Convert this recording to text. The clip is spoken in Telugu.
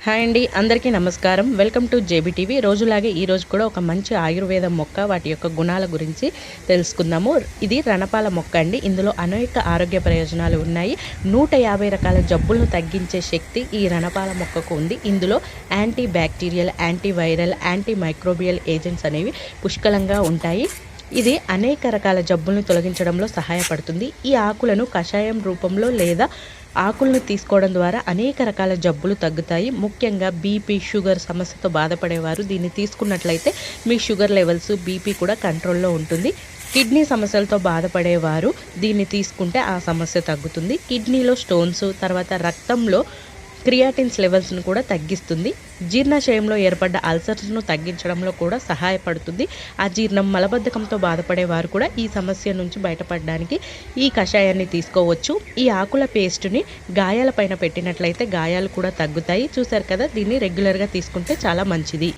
హాయ్ అండి, అందరికీ నమస్కారం. Welcome to JB TV. రోజులాగే ఈరోజు కూడా ఒక మంచి ఆయుర్వేద మొక్క, వాటి యొక్క గుణాల గురించి తెలుసుకుందాము. ఇది రణపాల మొక్క అండి. ఇందులో అనేక ఆరోగ్య ప్రయోజనాలు ఉన్నాయి. 150 రకాల జబ్బులను తగ్గించే శక్తి ఈ రణపాల మొక్కకు ఉంది. ఇందులో anti bacterial, anti viral, anti microbial agents అనేవి పుష్కలంగా ఉంటాయి. ఇది అనేక రకాల జబ్బులను తొలగించడంలో సహాయపడుతుంది. ఈ ఆకులను కషాయం రూపంలో లేదా ఆకులను తీసుకోవడం ద్వారా అనేక రకాల జబ్బులు తగ్గుతాయి. ముఖ్యంగా బీపీ, షుగర్ సమస్యతో బాధపడేవారు దీన్ని తీసుకున్నట్లయితే మీ షుగర్ లెవెల్స్, బీపీ కూడా కంట్రోల్లో ఉంటుంది. కిడ్నీ సమస్యలతో బాధపడేవారు దీన్ని తీసుకుంటే ఆ సమస్య తగ్గుతుంది. కిడ్నీలో స్టోన్స్, తర్వాత రక్తంలో క్రియాటిన్స్ లెవెల్స్ను కూడా తగ్గిస్తుంది. జీర్ణాశయంలో ఏర్పడ్డ అల్సర్స్ను తగ్గించడంలో కూడా సహాయపడుతుంది. అజీర్ణం, మలబద్ధకంతో బాధపడేవారు కూడా ఈ సమస్య నుంచి బయటపడడానికి ఈ కషాయాన్ని తీసుకోవచ్చు. ఈ ఆకుల పేస్టుని గాయాలపైన పెట్టినట్లయితే గాయాలు కూడా తగ్గుతాయి. చూసారు కదా, దీన్ని రెగ్యులర్గా తీసుకుంటే చాలా మంచిది.